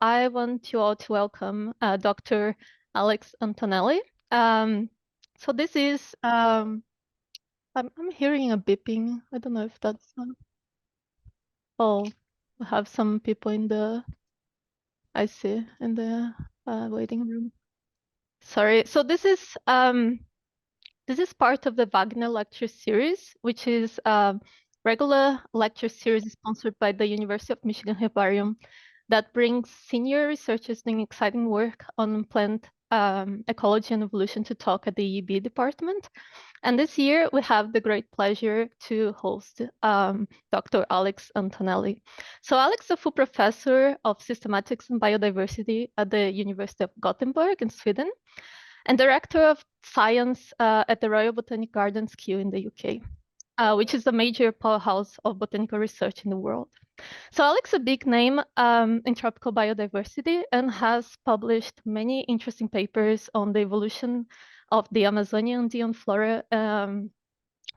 I want you all to welcome Dr. Alex Antonelli. So this is, I'm hearing a beeping. I don't know if that's, oh, we have some people in the, I see, in the waiting room. Sorry. So this is part of the Wagner Lecture series, which is a regular lecture series sponsored by the University of Michigan Herbarium that brings senior researchers doing exciting work on plant ecology and evolution to talk at the EEB department. And this year we have the great pleasure to host Dr. Alex Antonelli. So Alex is a full professor of systematics and biodiversity at the University of Gothenburg in Sweden, and director of science at the Royal Botanic Gardens Kew in the UK, which is a major powerhouse of botanical research in the world. So Alex is a big name in tropical biodiversity and has published many interesting papers on the evolution of the Amazonian Andean flora,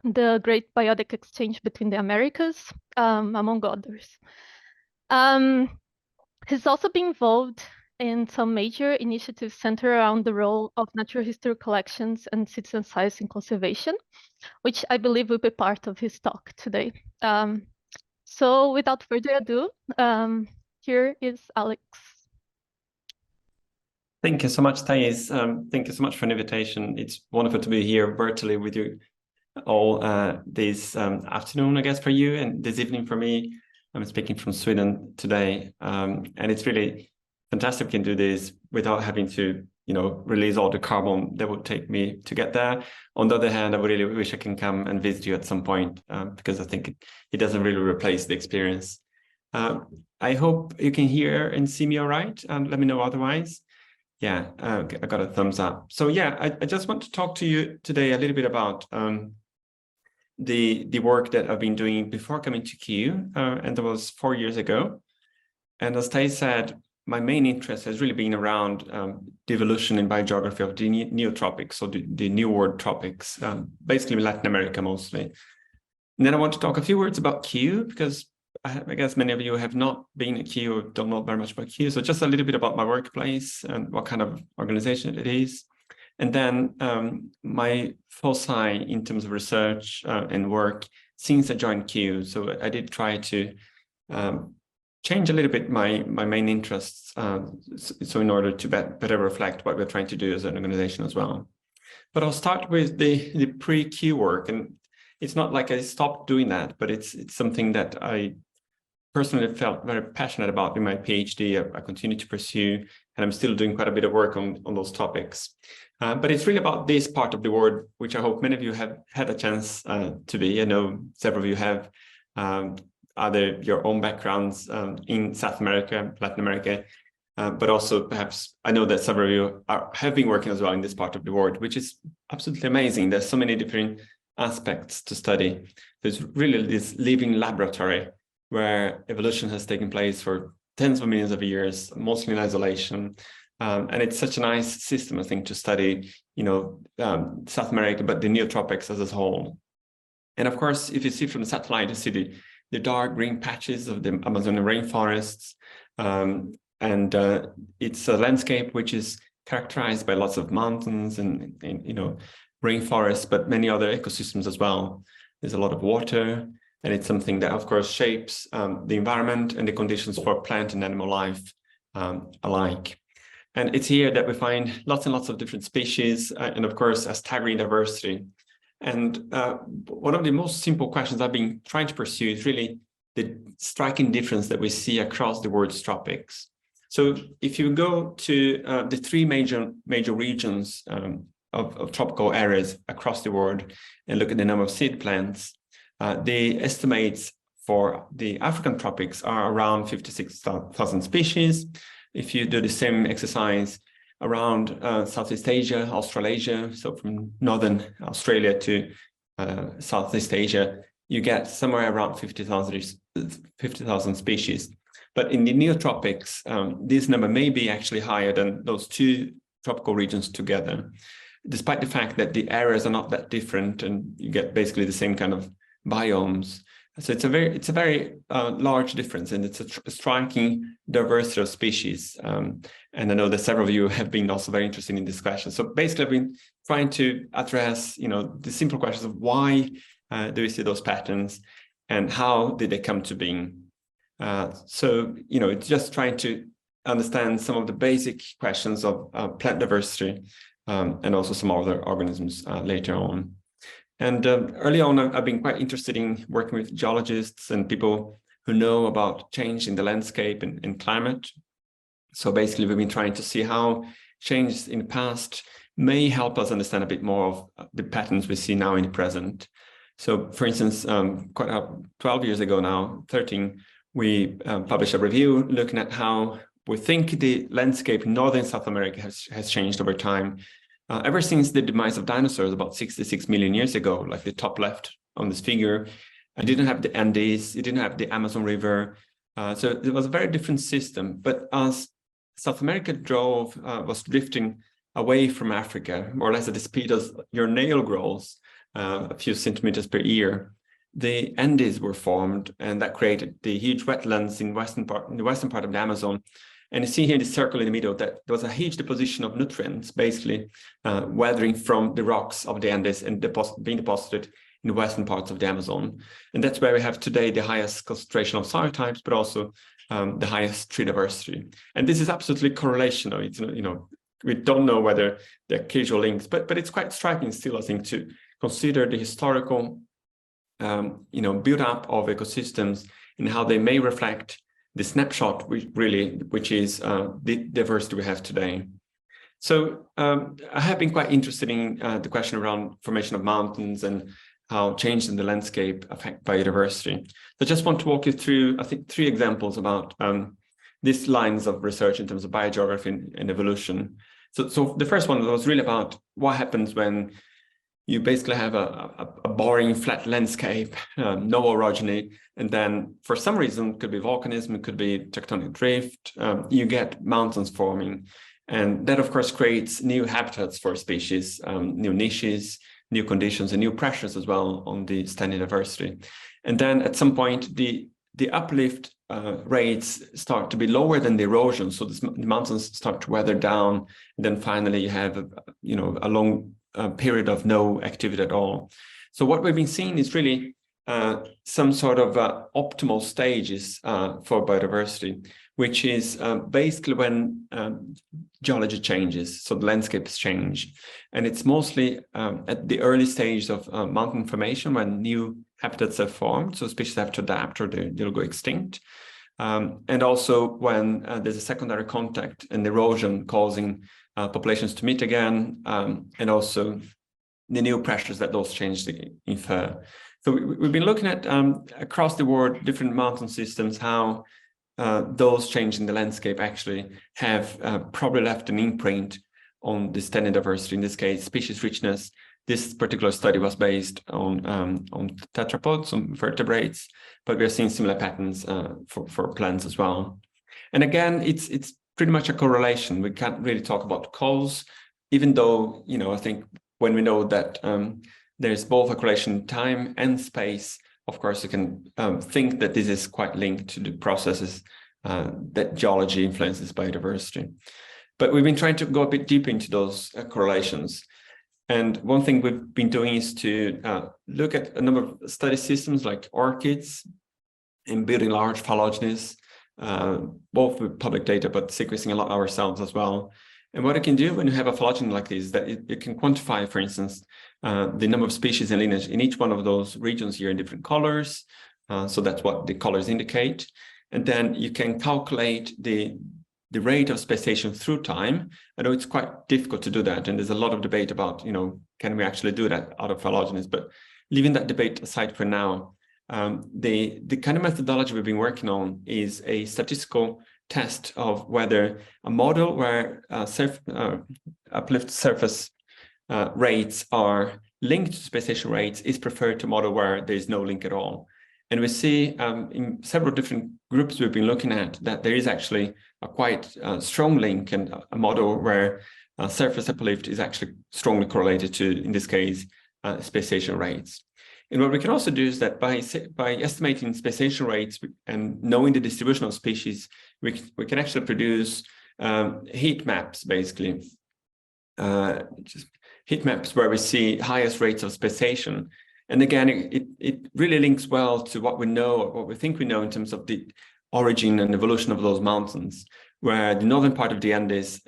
the great biotic exchange between the Americas, among others. He's also been involved in some major initiatives centered around the role of natural history collections and citizen science in conservation, which I believe will be part of his talk today. So without further ado, here is Alex. Thank you so much, Thais. Thank you so much for the invitation. It's wonderful to be here virtually with you all this afternoon, I guess, for you, and this evening for me. I'm speaking from Sweden today, and it's really fantastic we can do this without having to, release all the carbon that would take me to get there. On the other hand, I really wish I can come and visit you at some point because I think it doesn't really replace the experience. I hope you can hear and see me all right. Let me know otherwise. Yeah, I got a thumbs up. So yeah, I just want to talk to you today a little bit about the work that I've been doing before coming to Kew, and that was 4 years ago. And as Thais said, my main interest has really been around the evolution and biogeography of the neotropics, so the New World tropics, basically Latin America mostly. And then I want to talk a few words about Kew, because I guess many of you have not been at Kew or don't know very much about Kew. So just a little bit about my workplace and what kind of organization it is. And then my foci in terms of research and work since I joined Kew. So I did try to change a little bit my main interests, so in order to better reflect what we're trying to do as an organization as well. But I'll start with the pre-Kew work, and it's not like I stopped doing that, but it's something that I personally felt very passionate about in my PhD. I continue to pursue, and I'm still doing quite a bit of work on those topics. But it's really about this part of the world, which I hope many of you have had a chance to be. I know several of you have either your own backgrounds in South America, Latin America, but also perhaps I know that several of you have been working as well in this part of the world, which is absolutely amazing. There's so many different aspects to study. There's really this living laboratory where evolution has taken place for tens of millions of years, mostly in isolation. And it's such a nice system, I think, to study, South America, but the neotropics as a whole. And of course, if you see from the satellite, you see the dark green patches of the Amazonian rainforests. And it's a landscape which is characterized by lots of mountains and rainforests, but many other ecosystems as well. There's a lot of water, and it's something that, of course, shapes the environment and the conditions for plant and animal life alike. And it's here that we find lots and lots of different species, and of course, a staggering diversity. And one of the most simple questions I've been trying to pursue is really the striking difference that we see across the world's tropics. So if you go to the three major regions of tropical areas across the world and look at the number of seed plants, the estimates for the African tropics are around 56,000 species. If you do the same exercise around Southeast Asia, Australasia, so from northern Australia to Southeast Asia, you get somewhere around 50,000 species. But in the neotropics, this number may be actually higher than those two tropical regions together, despite the fact that the areas are not that different and you get basically the same kind of biomes. So it's a very large difference, and it's a striking diversity of species. And I know that several of you have been also very interested in this question. So basically, I've been trying to address, the simple questions of why do we see those patterns, and how did they come to being? So it's just trying to understand some of the basic questions of plant diversity, and also some other organisms later on. And early on, I've been quite interested in working with geologists and people who know about change in the landscape and climate. So basically, we've been trying to see how changes in the past may help us understand a bit more of the patterns we see now in the present. So for instance, 12 years ago now, 13, we published a review looking at how we think the landscape in Northern South America has changed over time. Ever since the demise of dinosaurs about 66 million years ago, like the top left on this figure, it didn't have the Andes, it didn't have the Amazon River. So it was a very different system. But as South America was drifting away from Africa, more or less at the speed as your nail grows, a few centimeters per year, the Andes were formed, and that created the huge wetlands in the western part of the Amazon. And you see here the circle in the middle that there was a huge deposition of nutrients, basically weathering from the rocks of the Andes and being deposited in the western parts of the Amazon. And that's where we have today the highest concentration of soil types, but also the highest tree diversity. And this is absolutely correlational. It's, we don't know whether they're causal links, but it's quite striking still, I think, to consider the historical build-up of ecosystems and how they may reflect the snapshot, which is the diversity we have today. So I have been quite interested in the question around formation of mountains and how change in the landscape affect biodiversity. So I just want to walk you through, I think, 3 examples about these lines of research in terms of biogeography and evolution. So the first one was really about what happens when you basically have a boring flat landscape, no orogeny, and then for some reason, it could be volcanism, it could be tectonic drift, you get mountains forming. And that, of course, creates new habitats for species, new niches, new conditions, and new pressures as well on the standing diversity. And then at some point, the uplift rates start to be lower than the erosion. So the mountains start to weather down. And then finally, you have a long period of no activity at all. So what we've been seeing is really some sort of optimal stages for biodiversity, which is basically when geology changes, so the landscapes change. And it's mostly at the early stage of mountain formation when new habitats are formed, so species have to adapt or they'll go extinct. And also when there's a secondary contact and erosion causing populations to meet again, and also the new pressures that those changes infer. So we've been looking at across the world, different mountain systems, how those changes in the landscape actually have probably left an imprint on the standing diversity, in this case, species richness. This particular study was based on tetrapods, on vertebrates, but we're seeing similar patterns for plants as well. And again, it's pretty much a correlation. We can't really talk about cause, even though, I think when we know that there's both a correlation in time and space, of course, you can think that this is quite linked to the processes that geology influences biodiversity. But we've been trying to go a bit deeper into those correlations. And one thing we've been doing is to look at a number of study systems like orchids and building large phylogenies, both with public data, but sequencing a lot ourselves as well. And what it can do when you have a phylogeny like this, that it can quantify, for instance, the number of species and lineage in each one of those regions here in different colors. So that's what the colors indicate. And then you can calculate the rate of speciation through time. I know it's quite difficult to do that. And there's a lot of debate about, can we actually do that out of phylogenies? But leaving that debate aside for now, the kind of methodology we've been working on is a statistical test of whether a model where uplift surface rates are linked to speciation rates is preferred to a model where there is no link at all. And we see in several different groups we've been looking at that there is actually a quite strong link, and a model where surface uplift is actually strongly correlated to, in this case, speciation rates. And what we can also do is that by estimating speciation rates and knowing the distribution of species, we can actually produce heat maps, basically. Just heat maps where we see highest rates of speciation. And again, it really links well to what we know, or what we think we know in terms of the origin and evolution of those mountains, where the northern part of the Andes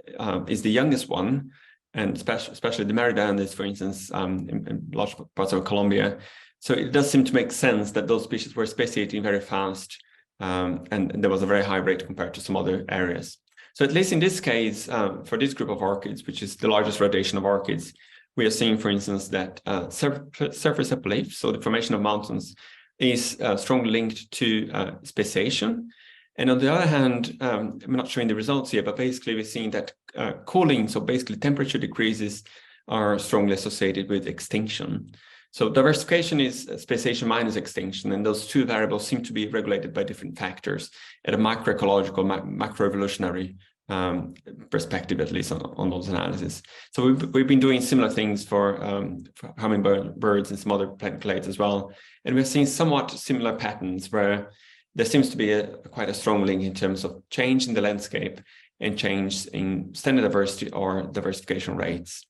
is the youngest one, and especially the Merida Andes, for instance, in large parts of Colombia. So it does seem to make sense that those species were speciating very fast, and there was a very high rate compared to some other areas. So at least in this case, for this group of orchids, which is the largest radiation of orchids, we are seeing, for instance, that surface uplift, so the formation of mountains, is strongly linked to speciation. And on the other hand, I'm not showing the results here, but basically we're seeing that cooling, so basically temperature decreases, are strongly associated with extinction. So diversification is speciation minus extinction, and those two variables seem to be regulated by different factors at a macroecological, macroevolutionary perspective, at least on those analyses. So we've been doing similar things for hummingbirds and some other plant clades as well, and we're seeing somewhat similar patterns where there seems to be quite a strong link in terms of change in the landscape and change in standard diversity or diversification rates.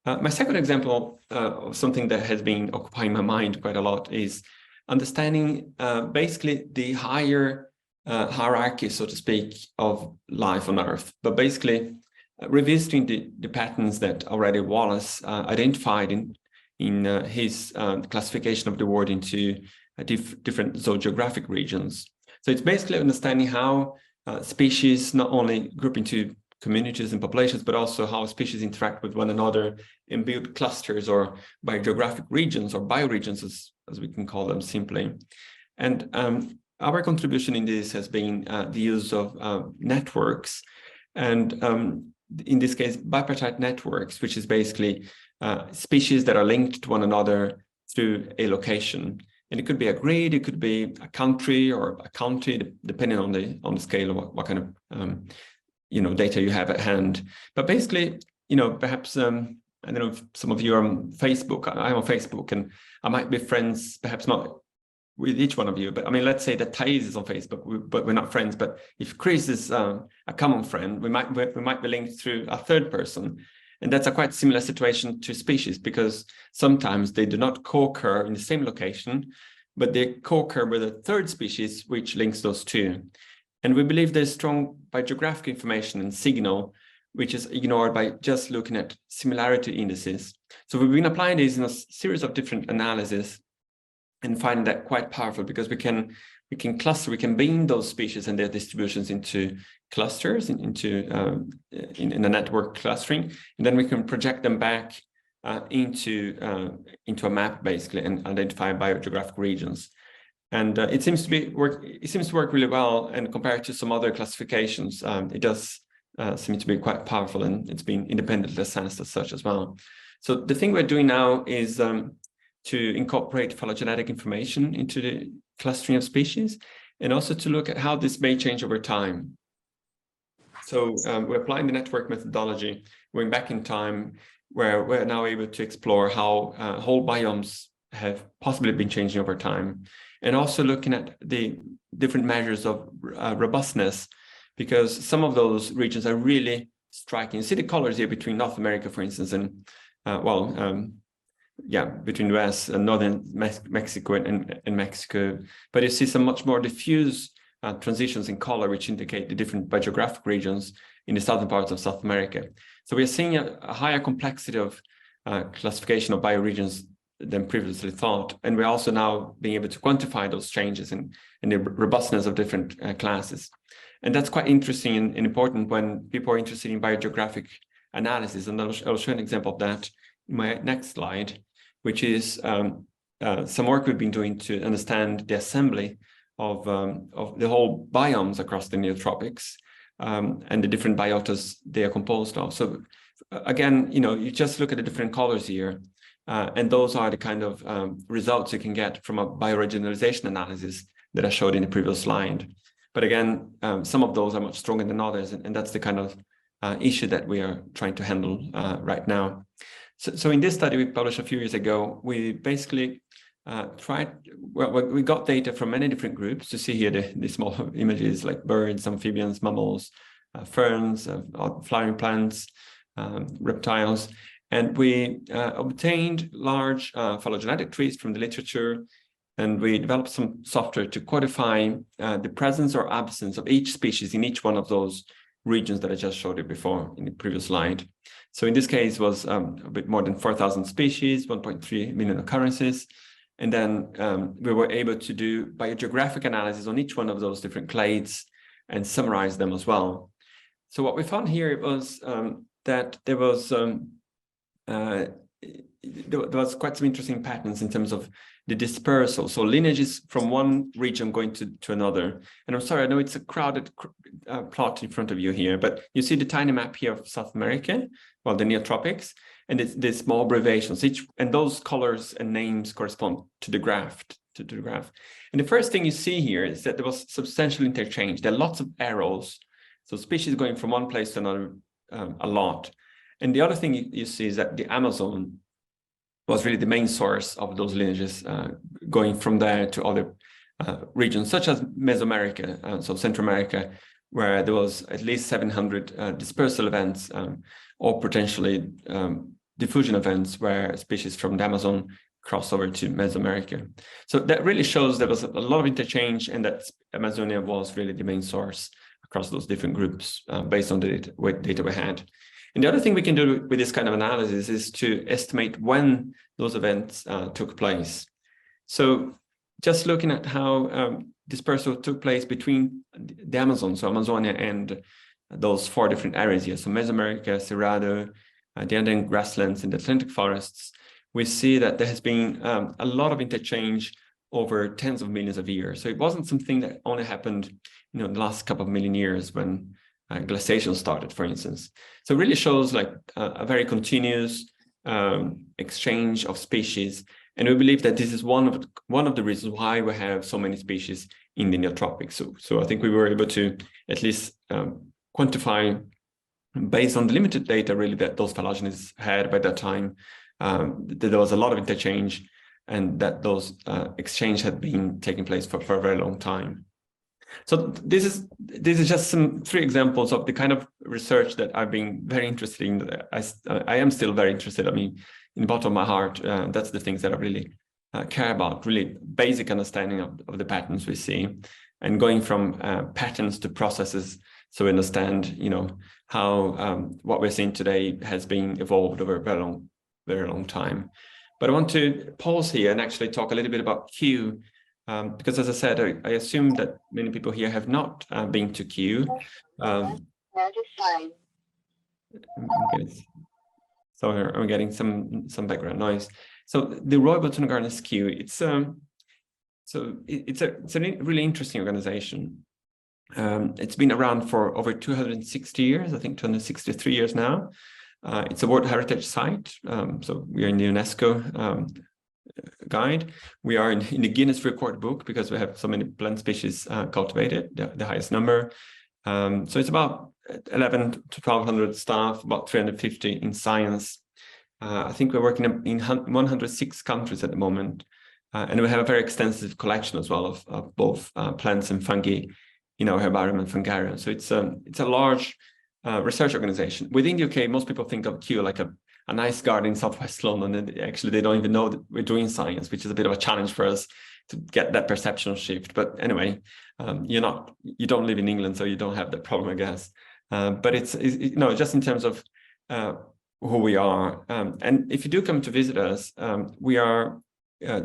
My second example of something that has been occupying my mind quite a lot is understanding basically the higher hierarchy, so to speak, of life on Earth, but basically revisiting the patterns that already Wallace identified in his classification of the world into different zoogeographic regions. So it's basically understanding how species not only group into communities and populations, but also how species interact with one another and build clusters or biogeographic regions, or bioregions as we can call them simply. And our contribution in this has been the use of networks, and in this case, bipartite networks, which is basically species that are linked to one another through a location. And it could be a grid, it could be a country or a county, depending on the scale of what kind of data you have at hand. But basically, perhaps I don't know if some of you are on Facebook. I'm on Facebook, and I might be friends, perhaps not with each one of you, but I mean, let's say that Thais is on Facebook, but we're not friends. But if Chris is a common friend, we might be linked through a third person. And that's a quite similar situation to species, because sometimes they do not co-occur in the same location, but they co-occur with a third species, which links those two. And we believe there's strong biogeographic information and signal, which is ignored by just looking at similarity indices. So we've been applying these in a series of different analyses and finding that quite powerful, because we can cluster, we can beam those species and their distributions into clusters, in a network clustering, and then we can project them back into a map, basically, and identify biogeographic regions. And it seems to work really well, and compared to some other classifications, it does seem to be quite powerful, and it's been independently assessed as such as well. So the thing we're doing now is to incorporate phylogenetic information into the clustering of species, and also to look at how this may change over time. So we're applying the network methodology, going back in time, where we're now able to explore how whole biomes have possibly been changing over time, and also looking at the different measures of robustness, because some of those regions are really striking. You see the colors here between North America, for instance, and between the US and northern Mexico and Mexico. But you see some much more diffuse transitions in color, which indicate the different biogeographic regions in the southern parts of South America. So we are seeing a higher complexity of classification of bioregions than previously thought. And we're also now being able to quantify those changes in the robustness of different classes. And that's quite interesting and important when people are interested in biogeographic analysis. And I'll show an example of that in my next slide, which is some work we've been doing to understand the assembly of the whole biomes across the neotropics and the different biotas they are composed of. So again, you just look at the different colors here, and those are the kind of results you can get from a bioregionalization analysis that I showed in the previous slide. But again, some of those are much stronger than others, and that's the kind of issue that we are trying to handle right now. So in this study we published a few years ago, we basically we got data from many different groups. To see here the small images like birds, amphibians, mammals, ferns, flowering plants, reptiles. And we obtained large phylogenetic trees from the literature, and we developed some software to codify the presence or absence of each species in each one of those regions that I just showed you before in the previous slide. So in this case, it was a bit more than 4,000 species, 1.3 million occurrences. And then we were able to do biogeographic analysis on each one of those different clades and summarize them as well. So what we found here was that there was quite some interesting patterns in terms of the dispersal. So lineages from one region going to another. And I'm sorry, I know it's a crowded plot in front of you here, but you see the tiny map here of South America, well, the neotropics, and it's the small abbreviations. And those colors and names correspond to the graph. And the first thing you see here is that there was substantial interchange. There are lots of arrows, so species going from one place to another a lot. And the other thing you see is that the Amazon was really the main source of those lineages, going from there to other regions, such as Mesoamerica, so Central America, where there was at least 700 dispersal events or potentially diffusion events where species from the Amazon cross over to Mesoamerica. So that really shows there was a lot of interchange, and that Amazonia was really the main source across those different groups based on the data we had. And the other thing we can do with this kind of analysis is to estimate when those events took place. So just looking at how dispersal took place between the Amazon, so Amazonia and those 4 different areas here, so Mesoamerica, Cerrado, the Andean grasslands, and the Atlantic forests, we see that there has been a lot of interchange over tens of millions of years. So it wasn't something that only happened, in the last couple of million years when glaciation started, for instance. So it really shows like a very continuous exchange of species. And we believe that this is one of the reasons why we have so many species in the neotropics. So I think we were able to at least quantify, based on the limited data really that those phylogenies had by that time, that there was a lot of interchange, and that those exchange had been taking place for a very long time. So this is just 3 examples of the kind of research that I've been very interested in. I am still very interested. I mean, in the bottom of my heart, that's the things that I really care about, really basic understanding of the patterns we see, and going from patterns to processes, so we understand, how what we're seeing today has been evolved over a very long time. But I want to pause here and actually talk a little bit about Kew. Because as I said, I assume that many people here have not been to Kew. Sorry, I'm getting some background noise. So the Royal Botanic Gardens Kew, it's a really interesting organization. It's been around for over 260 years, I think 263 years now. It's a World Heritage Site, so we are in the UNESCO guide. We are in the Guinness Record book because we have so many plant species cultivated, the highest number. So it's about 11 to 1,200 staff, about 350 in science. I think we're working in 106 countries at the moment. And we have a very extensive collection as well of both plants and fungi in our herbarium and fungarium. So it's a large research organization. Within the UK, most people think of Kew like a nice garden in Southwest London, and actually they don't even know that we're doing science, which is a bit of a challenge for us to get that perception shift. But anyway, you don't live in England, so you don't have that problem, I guess. But it's just in terms of who we are. And if you do come to visit us, we are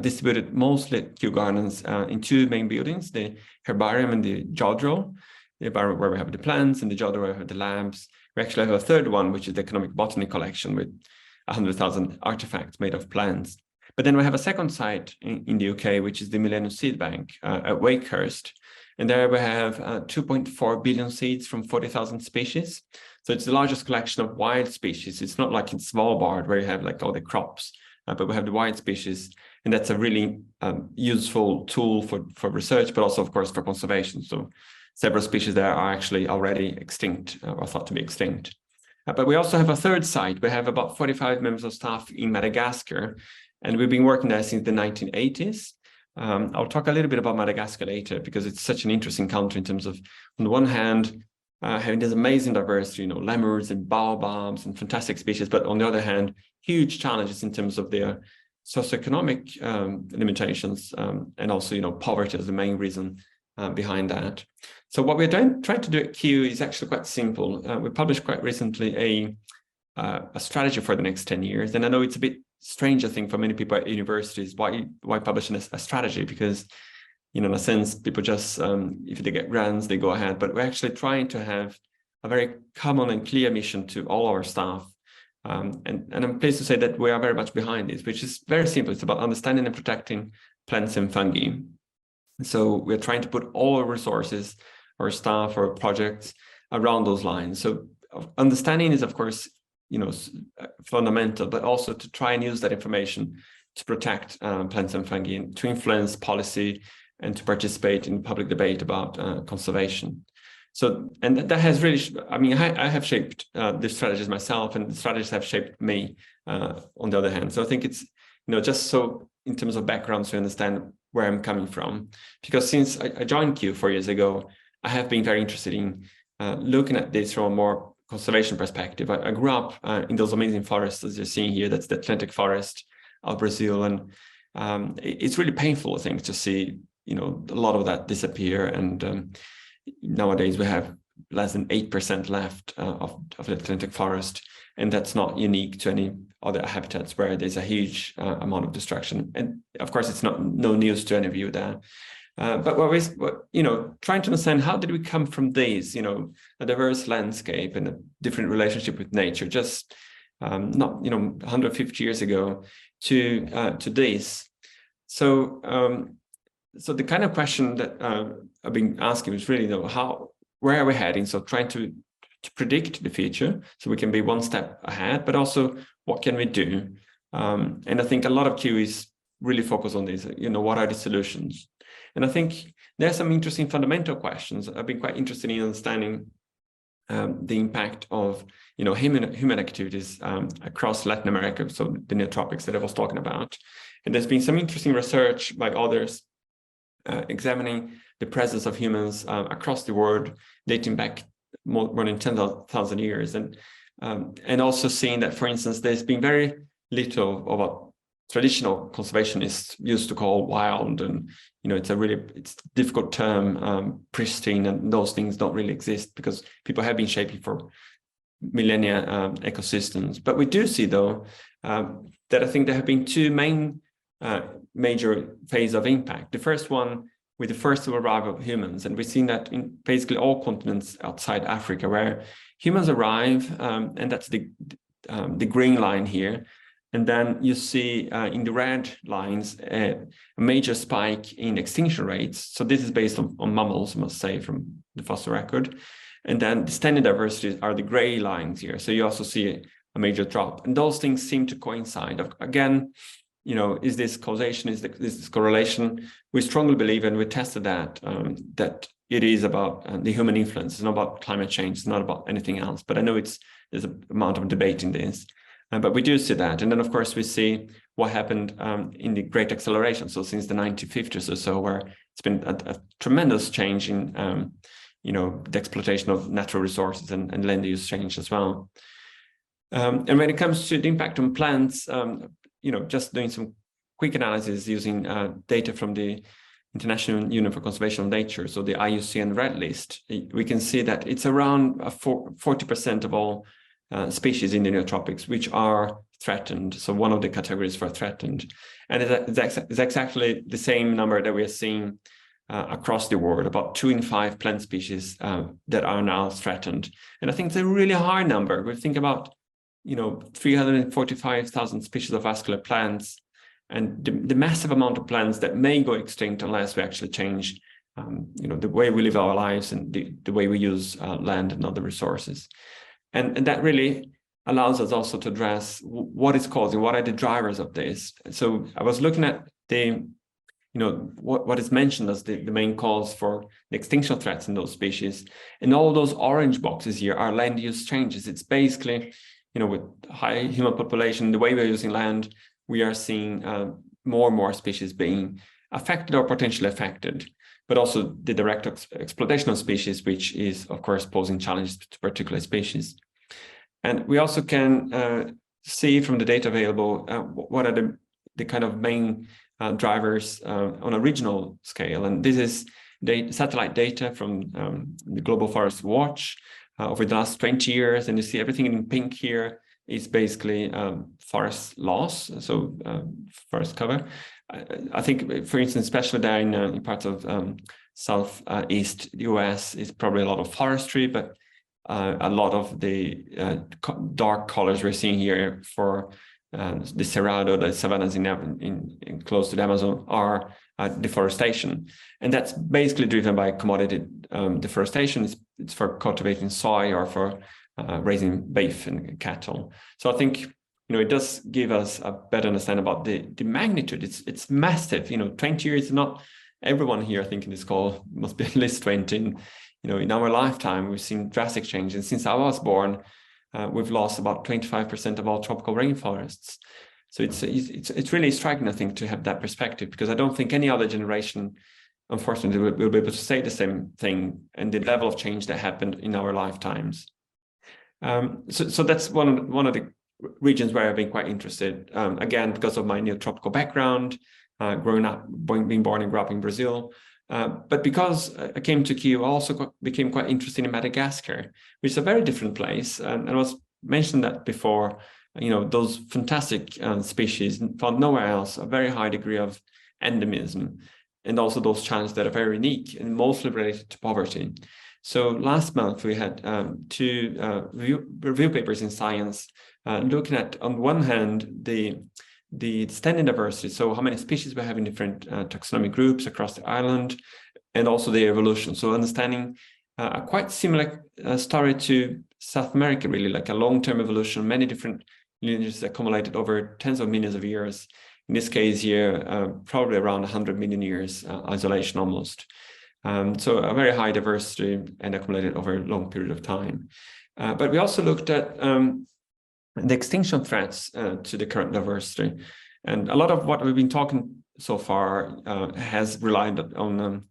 distributed mostly at Kew Gardens in 2 main buildings, the herbarium and the jodrell. The herbarium where we have the plants, and the jodrell where we have the labs. We actually have a third one, which is the economic botany collection with 100,000 artifacts made of plants. But then we have a second site in the UK, which is the Millennium Seed Bank at Wakehurst. And there we have 2.4 billion seeds from 40,000 species. So it's the largest collection of wild species. It's not like in Svalbard where you have like all the crops, but we have the wild species. And that's a really useful tool for research, but also, of course, for conservation. So several species there are actually already extinct or thought to be extinct. But we also have a third site. We have about 45 members of staff in Madagascar. And we've been working there since the 1980s. I'll talk a little bit about Madagascar later, because it's such an interesting country in terms of, on the one hand, having this amazing diversity, lemurs and baobabs and fantastic species, but on the other hand, huge challenges in terms of their socioeconomic limitations, and also, poverty is the main reason behind that. So what we're trying to do at Q is actually quite simple. We published quite recently a strategy for the next 10 years. And I know it's a bit strange, I think, for many people at universities, why publish a strategy? Because, in a sense, people just, if they get grants, they go ahead. But we're actually trying to have a very common and clear mission to all our staff. And I'm pleased to say that we are very much behind this, which is very simple. It's about understanding and protecting plants and fungi. So we're trying to put all our resources, our staff, our projects around those lines. So understanding is, of course, fundamental, but also to try and use that information to protect plants and fungi, and to influence policy and to participate in public debate about conservation. So, and that has really, I have shaped the strategies myself, and the strategies have shaped me on the other hand. So I think it's, just so in terms of background, so you understand where I'm coming from, because since I joined Q 4 years ago, I have been very interested in looking at this from a more conservation perspective. I grew up in those amazing forests, as you're seeing here. That's the Atlantic forest of Brazil, and it's really painful, I think, to see a lot of that disappear. And nowadays we have less than 8% left of the Atlantic forest, and that's not unique to any other habitats where there's a huge amount of destruction. And of course, it's no news to any of you there. But trying to understand, how did we come from these, a diverse landscape and a different relationship with nature, just not 150 years ago to this. So the kind of question that I've been asking is really, where are we heading? So trying to predict the future, so we can be one step ahead, but also what can we do? And I think a lot of Q is really focused on this. What are the solutions? And I think there are some interesting fundamental questions. I've been quite interested in understanding the impact of human activities across Latin America, so the neotropics that I was talking about. And there's been some interesting research by others examining the presence of humans across the world, dating back more than 10,000 years, and also seeing that, for instance, there's been very little of what traditional conservationists used to call wild, and it's a difficult term, pristine, and those things don't really exist because people have been shaping for millennia ecosystems. But we do see, though, that I think there have been two main major phases of impact. The first one with the first arrival of humans, and we've seen that in basically all continents outside Africa, where humans arrive, and that's the green line here. And then you see in the red lines a major spike in extinction rates. So this is based on mammals, I must say, from the fossil record. And then the standing diversity are the gray lines here. So you also see a major drop. And those things seem to coincide. Again, is this causation, is this correlation? We strongly believe, and we tested that, that it is about the human influence. It's not about climate change. It's not about anything else. But I know there's an amount of debate in this. But we do see that. And then, of course, we see what happened in the Great Acceleration. So since the 1950s or so, where it's been a tremendous change in, the exploitation of natural resources and land use change as well. And when it comes to the impact on plants, just doing some quick analysis using data from the International Union for Conservation of Nature, so the IUCN Red List, we can see that it's around 40% of all species in the neotropics which are threatened. So one of the categories for threatened, and it's exactly the same number that we are seeing across the world, about 2 in 5 plant species that are now threatened. And I think it's a really high number. We think about 345,000 species of vascular plants, and the massive amount of plants that may go extinct unless we actually change the way we live our lives and the way we use land and other resources. And that really allows us also to address what is causing, what are the drivers of this. So I was looking at what is mentioned as the main cause for the extinction threats in those species. And all those orange boxes here are land use changes. It's basically, with high human population, the way we're using land, we are seeing more and more species being affected or potentially affected, but also the direct exploitation of species, which is, of course, posing challenges to particular species. And we also can see from the data available what are the kind of main drivers on a regional scale. And this is satellite data from the Global Forest Watch over the last 20 years. And you see everything in pink here is basically forest loss, so forest cover. I think, for instance, especially there in parts of southeast US, is probably a lot of forestry, but a lot of the dark colors we're seeing here for the Cerrado, the savannas in close to the Amazon, are deforestation. And that's basically driven by commodity deforestation. It's for cultivating soy or for raising beef and cattle. So I think, it does give us a better understanding about the magnitude. It's massive. 20 years is not everyone here, I think, in this call must be at least 20. In our lifetime, we've seen drastic change. And since I was born, we've lost about 25% of all tropical rainforests. So it's really striking, I think, to have that perspective, because I don't think any other generation, unfortunately, will be able to say the same thing and the level of change that happened in our lifetimes. So that's one of the regions where I've been quite interested, again, because of my neotropical background, growing up, being born and grew up in Brazil. But because I came to Kew, I also became quite interested in Madagascar, which is a very different place. And I was mentioned that before, those fantastic species found nowhere else, a very high degree of endemism, and also those challenges that are very unique and mostly related to poverty. So last month, we had two review papers in Science looking at, on one hand, the standing diversity, so how many species we have in different taxonomic groups across the island, and also the evolution. So understanding a quite similar story to South America, really, like a long-term evolution, many different lineages accumulated over tens of millions of years. In this case here, probably around 100 million years, isolation almost. So a very high diversity and accumulated over a long period of time. But we also looked at the extinction threats to the current diversity. And a lot of what we've been talking so far has relied on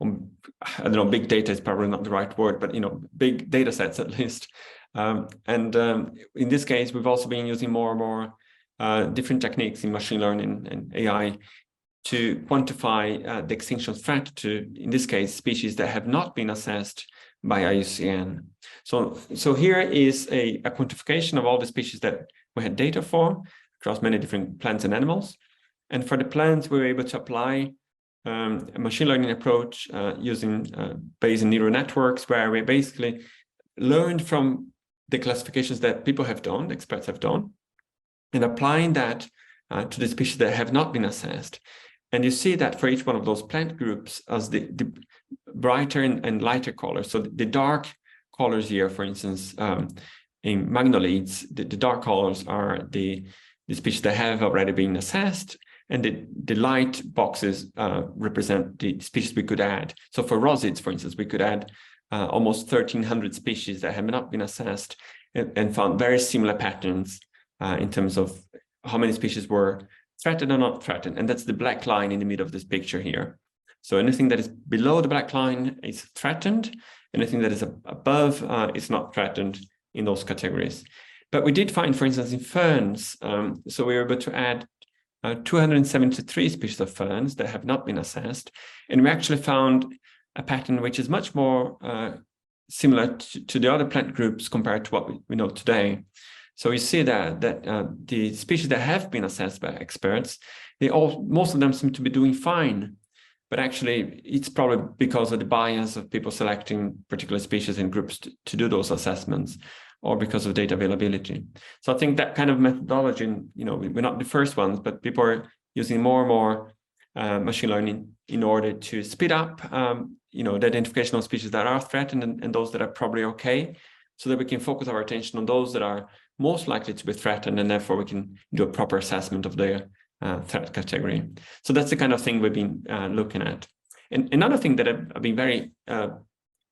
I don't know, big data is probably not the right word, but big data sets at least. And in this case, we've also been using more and more different techniques in machine learning and AI to quantify the extinction threat to, in this case, species that have not been assessed by IUCN. So here is a quantification of all the species that we had data for across many different plants and animals. And for the plants, we were able to apply a machine learning approach using Bayesian neural networks, where we basically learned from the classifications that people have done, experts have done, and applying that to the species that have not been assessed. And you see that for each one of those plant groups as the brighter and lighter colors. So the dark colors here, for instance, in magnolids, the dark colors are the species that have already been assessed, and the light boxes represent the species we could add. So for rosids, for instance, we could add almost 1,300 species that have not been assessed and found very similar patterns in terms of how many species were threatened or not threatened. And that's the black line in the middle of this picture here. So anything that is below the black line is threatened. Anything that is above is not threatened in those categories. But we did find, for instance, in ferns, so we were able to add 273 species of ferns that have not been assessed. And we actually found a pattern which is much more similar to the other plant groups compared to what we know today. So you see that the species that have been assessed by experts, most of them seem to be doing fine. But actually, it's probably because of the bias of people selecting particular species and groups to do those assessments, or because of data availability. So I think that kind of methodology, we're not the first ones, but people are using more and more machine learning in order to speed up, the identification of species that are threatened and those that are probably okay, so that we can focus our attention on those that are most likely to be threatened, and therefore we can do a proper assessment of their threat category. So that's the kind of thing we've been looking at. And another thing that I've been very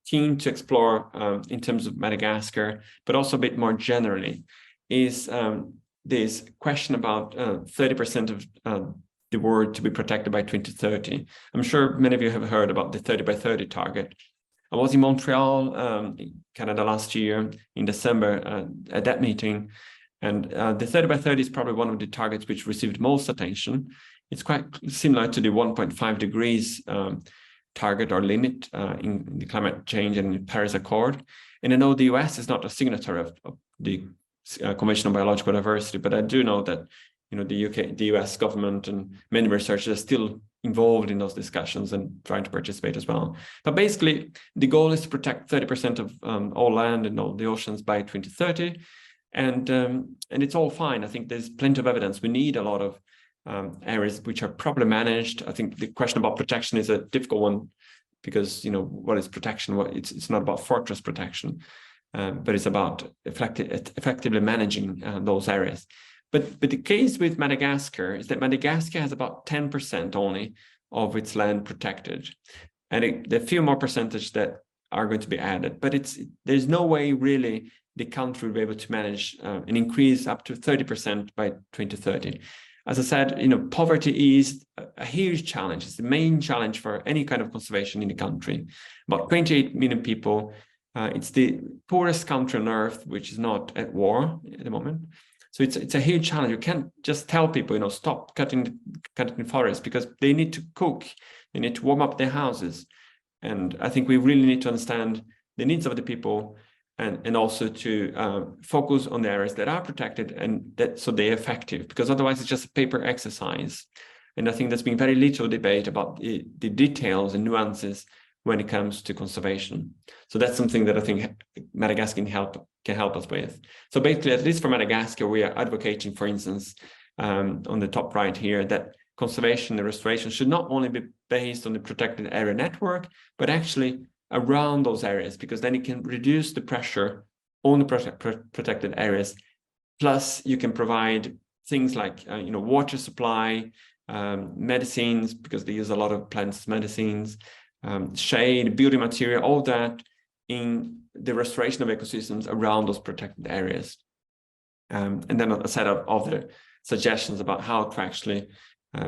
keen to explore in terms of Madagascar, but also a bit more generally, is this question about 30% of the world to be protected by 2030. I'm sure many of you have heard about the 30 by 30 target. I was in Montreal, Canada last year in December at that meeting. And the 30 by 30 is probably one of the targets which received most attention. It's quite similar to the 1.5 degrees target or limit in the climate change and the Paris Accord. And I know the US is not a signatory of the Convention on Biological Diversity, but I do know that the US government and many researchers are still involved in those discussions and trying to participate as well. But basically, the goal is to protect 30% of all land and all the oceans by 2030. And it's all fine. I think there's plenty of evidence. We need a lot of areas which are properly managed. I think the question about protection is a difficult one because, what is protection? It's not about fortress protection, but it's about effectively managing those areas. But the case with Madagascar is that Madagascar has about 10% only of its land protected. And there are a few more percentage that are going to be added. But there's no way really the country will be able to manage an increase up to 30% by 2030. As I said, poverty is a huge challenge. It's the main challenge for any kind of conservation in the country. About 28 million people. It's the poorest country on earth, which is not at war at the moment. So it's a huge challenge. You can't just tell people, stop cutting forests because they need to cook. They need to warm up their houses. And I think we really need to understand the needs of the people and also to focus on the areas that are protected and so they're effective, because otherwise it's just a paper exercise. And I think there's been very little debate about the details and nuances when it comes to conservation. So that's something that I think Madagascar can help us with. So basically, at least for Madagascar, we are advocating, for instance, on the top right here, that conservation and restoration should not only be based on the protected area network, but actually around those areas, because then it can reduce the pressure on the protected areas. Plus, you can provide things like water supply, medicines, because they use a lot of plants medicines, shade, building material, all that in the restoration of ecosystems around those protected areas. And then a set of other suggestions about how to actually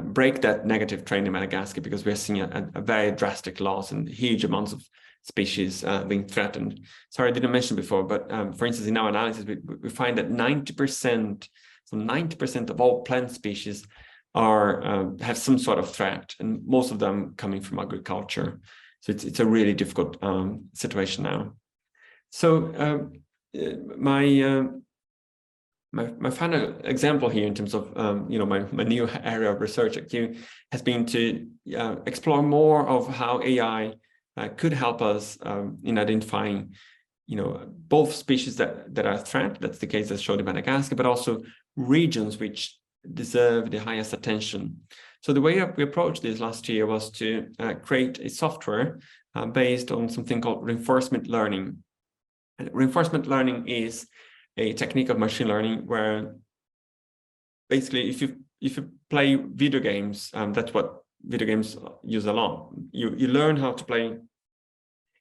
break that negative trend in Madagascar, because we're seeing a very drastic loss and huge amounts of species being threatened. Sorry, I didn't mention before, but for instance, in our analysis, we find that 90% of all plant species have some sort of threat, and most of them coming from agriculture. So it's a really difficult situation now. So my final example here in terms of my new area of research at Kew has been to explore more of how AI could help us in identifying both species that are a threat. That's the case as showed in Madagascar, but also regions which deserve the highest attention. So the way we approached this last year was to create a software based on something called reinforcement learning. And reinforcement learning is a technique of machine learning where basically if you play video games, that's what video games use a lot. You learn how to play,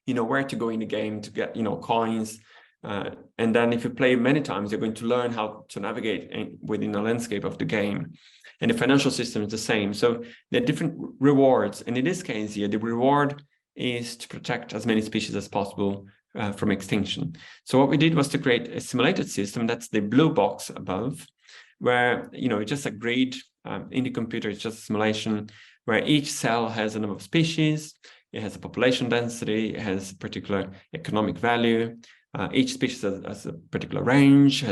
where to go in the game to get coins. And then if you play many times, you're going to learn how to navigate within the landscape of the game. And the financial system is the same. So there are different rewards. And in this case here, the reward is to protect as many species as possible from extinction. So what we did was to create a simulated system, that's the blue box above, where it's just a grid in the computer. It's just a simulation where each cell has a number of species, it has a population density, it has a particular economic value. Each species has a particular range,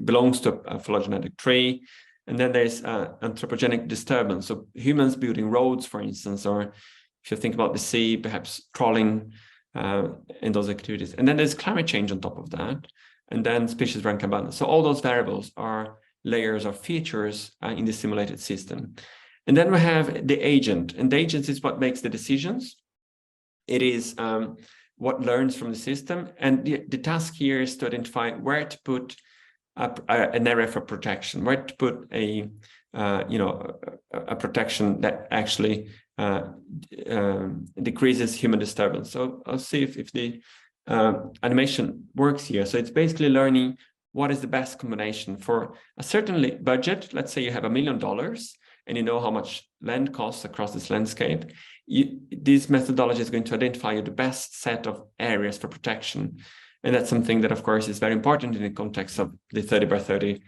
belongs to a phylogenetic tree. And then there's anthropogenic disturbance. So humans building roads, for instance, or if you think about the sea, perhaps trawling in those activities. And then there's climate change on top of that. And then species rank abundance. So all those variables are layers or features in the simulated system. And then we have the agent. And the agent is what makes the decisions. It is what learns from the system. And the task here is to identify where to put an area for protection, where to put a protection that actually decreases human disturbance. So I'll see if the animation works here. So it's basically learning what is the best combination for a certain budget. Let's say you have $1 million and you know how much land costs across this landscape. This methodology is going to identify you the best set of areas for protection. And that's something that, of course, is very important in the context of the 30 by 30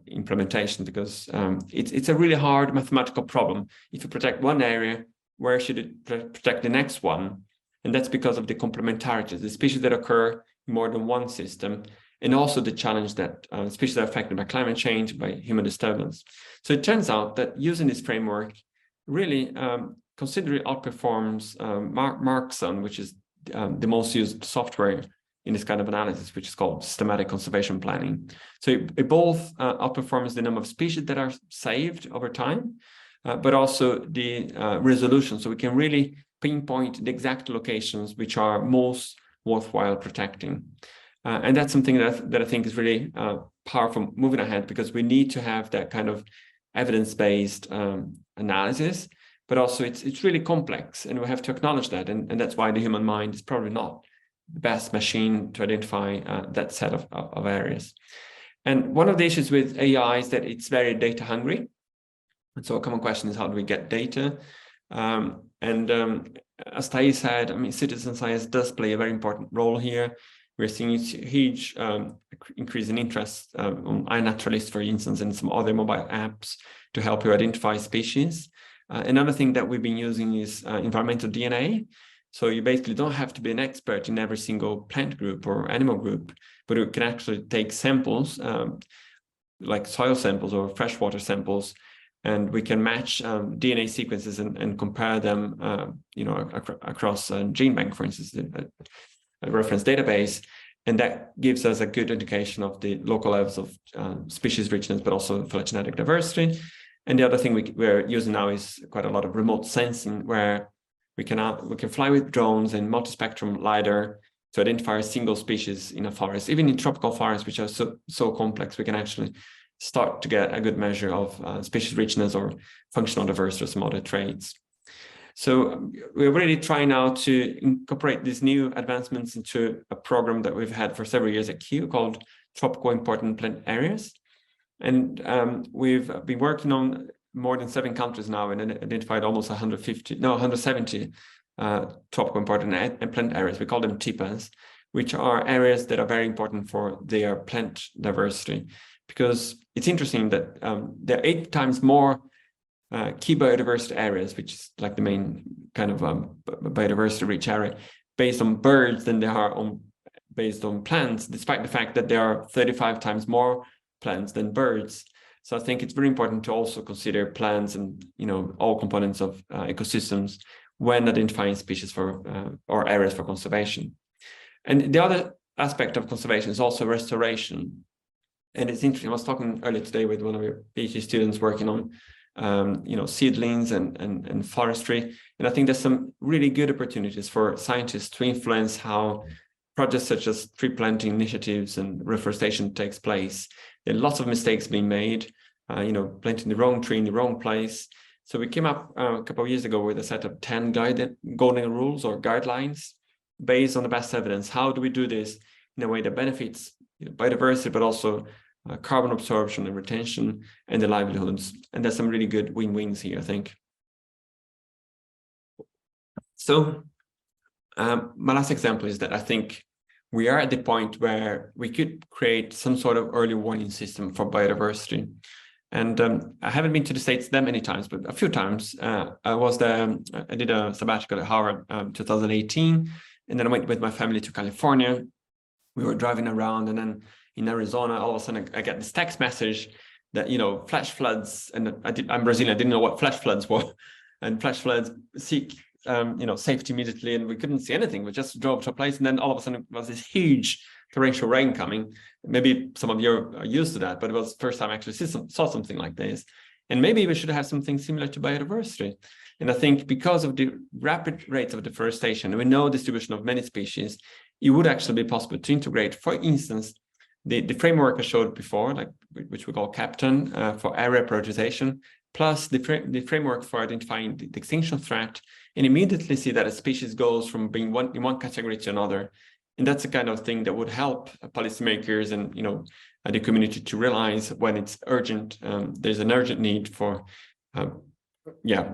implementation, because it's a really hard mathematical problem. If you protect one area, where should you protect the next one? And that's because of the complementarities, the species that occur in more than one system, and also the challenge that species are affected by climate change, by human disturbance. So it turns out that using this framework really considerably outperforms Markson, which is the most used software in this kind of analysis, which is called systematic conservation planning. So it both outperforms the number of species that are saved over time, but also the resolution. So we can really pinpoint the exact locations which are most worthwhile protecting. And that's something that I think is really powerful moving ahead, because we need to have that kind of evidence-based analysis, but also it's really complex, and we have to acknowledge that. And that's why the human mind is probably not the best machine to identify that set of areas. And one of the issues with AI is that it's very data hungry. And so a common question is, how do we get data? As Thais said, I mean, citizen science does play a very important role here. We're seeing a huge increase in interest on iNaturalist, for instance, and some other mobile apps to help you identify species. Another thing that we've been using is environmental DNA. So you basically don't have to be an expert in every single plant group or animal group, but you can actually take samples, like soil samples or freshwater samples, and we can match DNA sequences and compare them, across GeneBank, for instance, a reference database, and that gives us a good indication of the local levels of species richness, but also phylogenetic diversity. And the other thing we're using now is quite a lot of remote sensing, where we can fly with drones and multispectrum LiDAR to identify a single species in a forest. Even in tropical forests, which are so complex, we can actually start to get a good measure of species richness or functional diversity or some other traits. So we're really trying now to incorporate these new advancements into a program that we've had for several years at Kew called Tropical Important Plant Areas. And we've been working on more than 7 countries now and identified almost 170 tropical important plant areas. We call them TIPAs, which are areas that are very important for their plant diversity. Because it's interesting that there are 8 times more key biodiversity areas, which is like the main kind of biodiversity rich area, based on birds than there are based on plants, despite the fact that there are 35 times more plants than birds. So I think it's very important to also consider plants and all components of ecosystems when identifying species for or areas for conservation. And the other aspect of conservation is also restoration. And it's interesting. I was talking earlier today with one of your PhD students working on seedlings and forestry. And I think there's some really good opportunities for scientists to influence how projects such as tree planting initiatives and reforestation takes place. There are lots of mistakes being made, planting the wrong tree in the wrong place. So we came up a couple of years ago with a set of 10 golden rules or guidelines based on the best evidence. How do we do this in a way that benefits biodiversity, but also carbon absorption and retention and the livelihoods? And there's some really good win-wins here, I think. So my last example is that I think we are at the point where we could create some sort of early warning system for biodiversity. And I haven't been to the States that many times, but a few times. I did a sabbatical at Harvard 2018, and then I went with my family to California. We were driving around, and then in Arizona, all of a sudden I get this text message that, flash floods, and I'm Brazilian, I didn't know what flash floods were, and flash floods seek safety immediately, and we couldn't see anything. We just drove to a place, and then all of a sudden there was this huge torrential rain coming. Maybe some of you are used to that, but it was the first time I actually saw something like this. And maybe we should have something similar to biodiversity. And I think because of the rapid rates of deforestation, we know distribution of many species, it would actually be possible to integrate, for instance, the framework I showed before, which we call CAPTAIN for area prioritization, plus the framework for identifying the extinction threat, and immediately see that a species goes from being in one category to another. And that's the kind of thing that would help policymakers and the community to realize when it's urgent, there's an urgent need for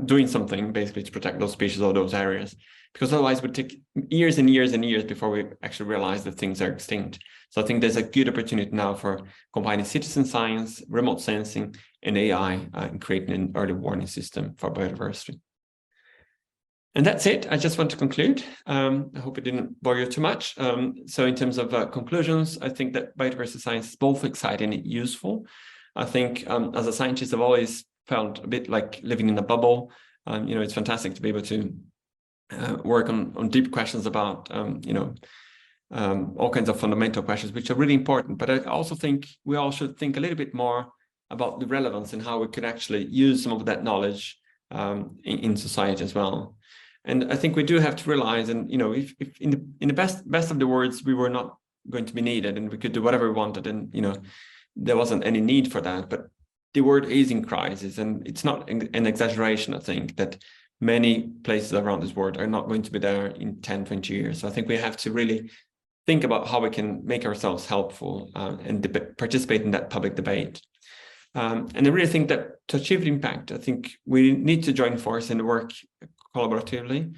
doing something basically to protect those species or those areas, because otherwise it would take years and years and years before we actually realize that things are extinct. So I think there's a good opportunity now for combining citizen science, remote sensing, and AI in creating an early warning system for biodiversity. And that's it. I just want to conclude. I hope it didn't bore you too much. So in terms of conclusions, I think that biodiversity science is both exciting and useful. I think as a scientist, I've always felt a bit like living in a bubble. It's fantastic to be able to work on deep questions about, all kinds of fundamental questions, which are really important. But I also think we all should think a little bit more about the relevance and how we could actually use some of that knowledge in society as well. And I think we do have to realize, and if in the best of the words, we were not going to be needed, and we could do whatever we wanted, and there wasn't any need for that. But the world is in crisis, and it's not an exaggeration, I think, that many places around this world are not going to be there in 10, 20 years. So I think we have to really think about how we can make ourselves helpful and participate in that public debate. And I really think that to achieve impact, I think we need to join forces and work collaboratively.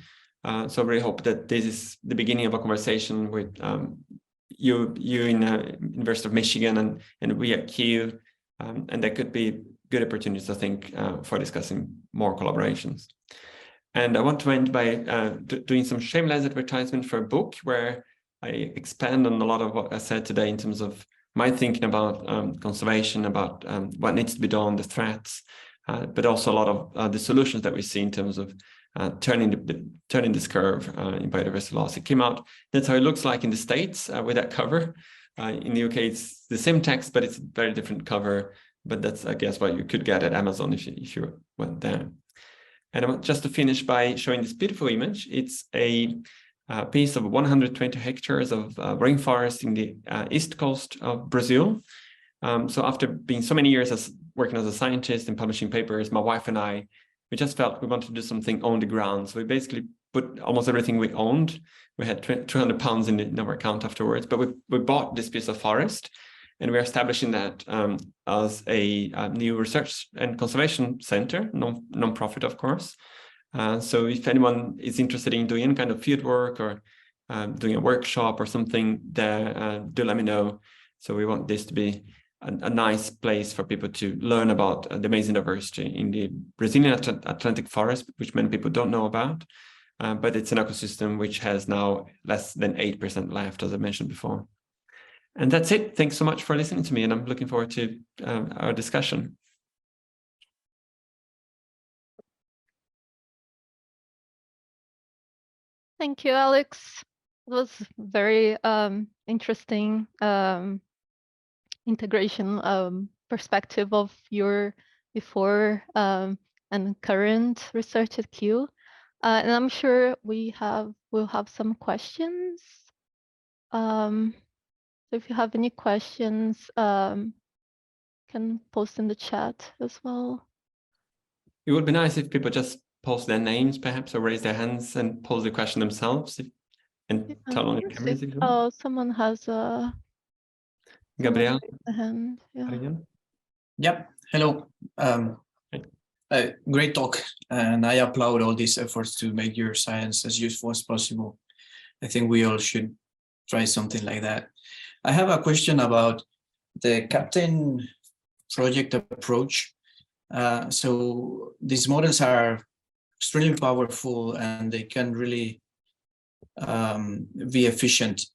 So I really hope that this is the beginning of a conversation with you in University of Michigan and we at Q, and there could be good opportunities, I think, for discussing more collaborations. And I want to end by doing some shameless advertisement for a book where I expand on a lot of what I said today in terms of my thinking about conservation, about what needs to be done, the threats, but also a lot of the solutions that we see in terms of turning this curve in biodiversity loss. It came out, that's how it looks like in the States with that cover. In the UK, it's the same text, but it's a very different cover. But that's, I guess, what you could get at Amazon if you went there. And I want just to finish by showing this beautiful image. It's a piece of 120 hectares of rainforest in the east coast of Brazil. So after being so many years working as a scientist and publishing papers, my wife and I, we just felt we wanted to do something on the ground. So we basically put almost everything we owned. We had 200 pounds in our account afterwards, but we bought this piece of forest, and we're establishing that as a new research and conservation center, non-profit, of course. So if anyone is interested in doing any kind of field work or doing a workshop or something there, do let me know. So we want this to be a nice place for people to learn about the amazing diversity in the Brazilian Atlantic forest, which many people don't know about. But it's an ecosystem which has now less than 8% left, as I mentioned before. And that's it. Thanks so much for listening to me, and I'm looking forward to our discussion. Thank you, Alex. It was very interesting integration perspective of your before and current research at Q. And I'm sure we'll have some questions. So if you have any questions, can post in the chat as well. It would be nice if people just post their names, perhaps, or raise their hands and pose the question themselves, turn on the cameras. Oh, someone has a Gabriel. A hand. Yeah. Yep. Hello. Great talk, and I applaud all these efforts to make your science as useful as possible. I think we all should try something like that. I have a question about the Captain project approach. So these models are extremely powerful and they can really be efficient.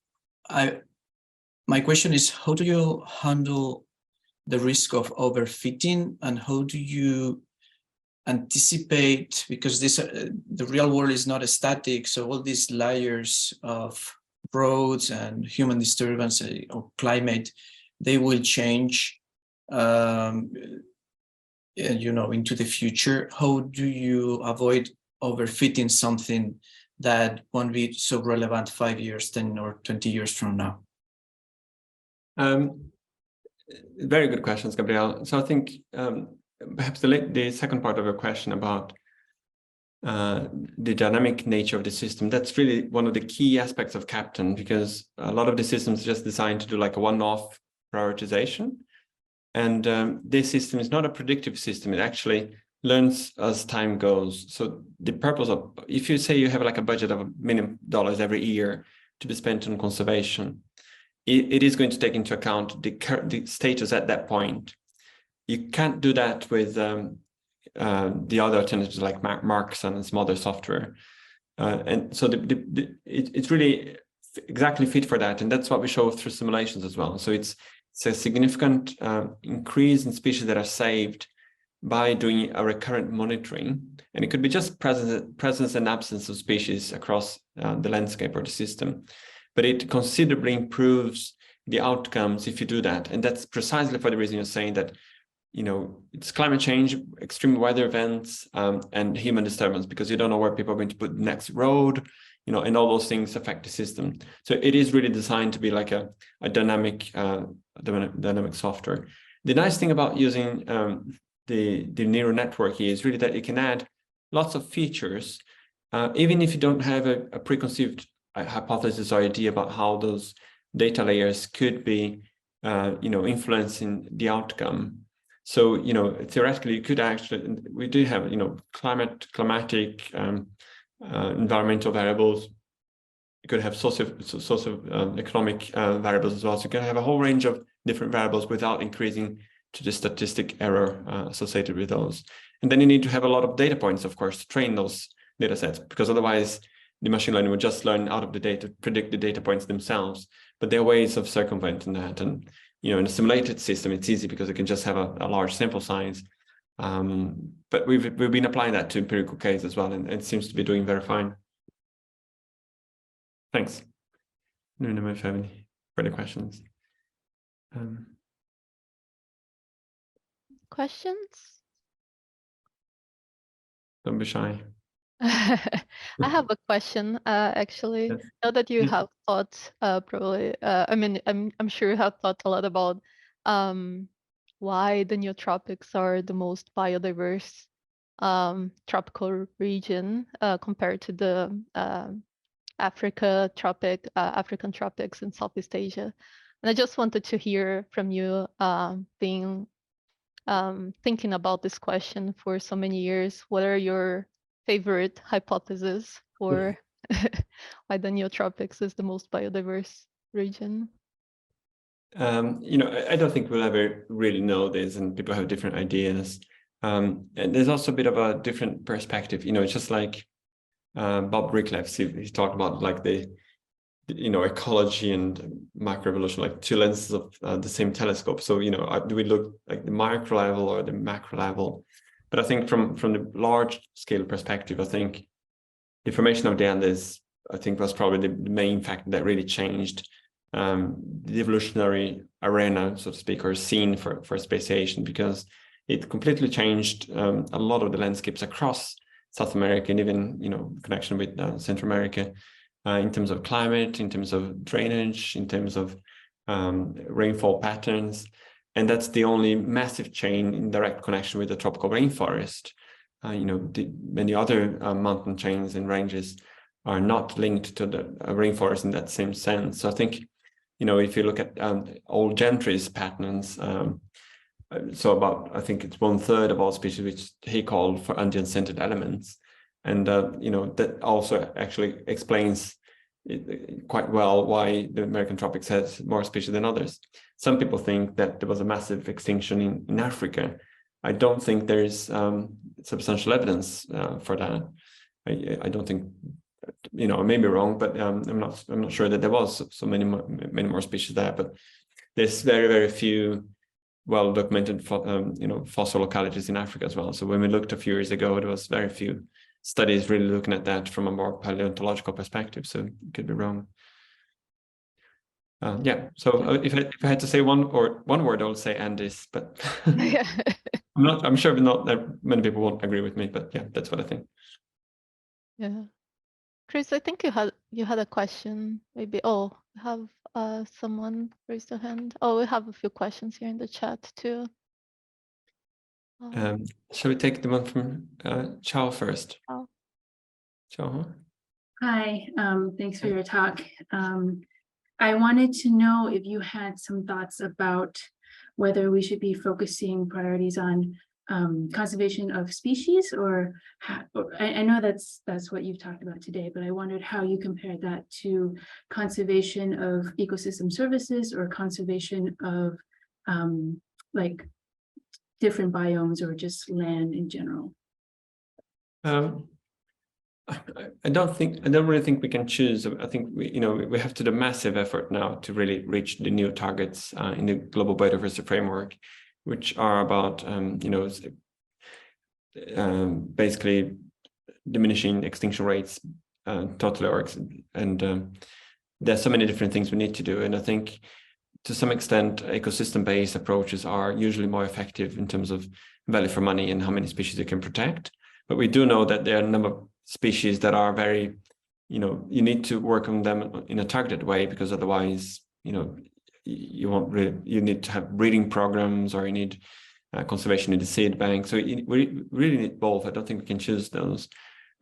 My question is, how do you handle the risk of overfitting, and how do you anticipate, because the real world is not static, so all these layers of roads and human disturbance or climate, they will change into the future. How do you avoid overfitting something that won't be so relevant 5 years, 10 or 20 years from now? Very good questions, Gabriel. So I think perhaps the second part of your question about the dynamic nature of the system, that's really one of the key aspects of Captain, because a lot of the systems are just designed to do like a one-off prioritization. And this system is not a predictive system. It actually learns as time goes. So the purpose of, if you say you have like a budget of $1 million every year to be spent on conservation, it is going to take into account the status at that point. You can't do that with the other alternatives like Marks and some other software. And so it's really exactly fit for that. And that's what we show through simulations as well. So it's a significant increase in species that are saved by doing a recurrent monitoring. And it could be just presence and absence of species across the landscape or the system. But it considerably improves the outcomes if you do that. And that's precisely for the reason you're saying that, you know, it's climate change, extreme weather events, and human disturbance, because you don't know where people are going to put the next road, you know, and all those things affect the system. So it is really designed to be like a dynamic software. The nice thing about using the neural network here is really that it can add lots of features, even if you don't have a preconceived hypothesis or idea about how those data layers could be, you know, influencing the outcome. So, you know, theoretically, you could actually, we do have, you know, climatic, environmental variables. You could have socio-economic variables as well. So you can have a whole range of different variables without increasing to the statistic error associated with those. And then you need to have a lot of data points, of course, to train those data sets, because otherwise the machine learning would just learn out of the data, predict the data points themselves. But there are ways of circumventing that. And, you know, in a simulated system, it's easy because it can just have a large sample size. But we've been applying that to empirical cases as well, and it seems to be doing very fine. Thanks. I don't know if you have any further questions. Questions? Don't be shy. I have a question, actually. Yes. Now that you Yeah. have thought, probably, I mean, I'm sure you have thought a lot about why the neotropics are the most biodiverse tropical region compared to the African tropics and Southeast Asia. And I just wanted to hear from you, thinking about this question for so many years. What are your favorite hypotheses for why the neotropics is the most biodiverse region? You know, I don't think we'll ever really know this, and people have different ideas. And there's also a bit of a different perspective. You know, it's just like Bob Ricklefs, he talked about like the you know, ecology and macroevolution, like two lenses of the same telescope. So, you know, do we look like the micro level or the macro level? But I think from the large scale perspective, I think the formation of the Andes, I think, was probably the main factor that really changed the evolutionary arena, so to speak, or scene for speciation, because it completely changed a lot of the landscapes across South America, and even, you know, connection with Central America, in terms of climate, in terms of drainage, in terms of rainfall patterns. And that's the only massive chain in direct connection with the tropical rainforest. You know, many other mountain chains and ranges are not linked to the rainforest in that same sense. So I think, you know, if you look at old Gentry's patterns, so about, I think it's 1/3 of all species, which he called for Andean-centered elements. And, you know, that also actually explains quite well why the American tropics has more species than others. Some people think that there was a massive extinction in Africa. I don't think there's substantial evidence for that. I don't think, you know, I may be wrong, but I'm not sure that there was so many more species there. But there's very, very few well-documented you know, fossil localities in Africa as well. So when we looked a few years ago, there was very few studies really looking at that from a more paleontological perspective. So it could be wrong. Yeah. So if I had to say one word, I would say Andes. But Yeah. I'm sure not that many people won't agree with me. But yeah, that's what I think. Yeah. Chris, I think you had a question. Maybe. Oh, have someone raised their hand? Oh, we have a few questions here in the chat too. Shall we take the one from Chao first? Oh. Chao. Hi, thanks for your talk. I wanted to know if you had some thoughts about whether we should be focusing priorities on conservation of species, or I know that's what you've talked about today, but I wondered how you compared that to conservation of ecosystem services or conservation of like different biomes or just land in general. I don't really think we can choose. I think we have to do a massive effort now to really reach the new targets in the global biodiversity framework, which are about basically diminishing extinction rates totally, and there's so many different things we need to do. And I think to some extent, ecosystem-based approaches are usually more effective in terms of value for money and how many species you can protect. But we do know that there are a number of species that are very, you need to work on them in a targeted way, because otherwise, you won't really, you need to have breeding programs, or you need conservation in the seed bank. So we really need both. I don't think we can choose those.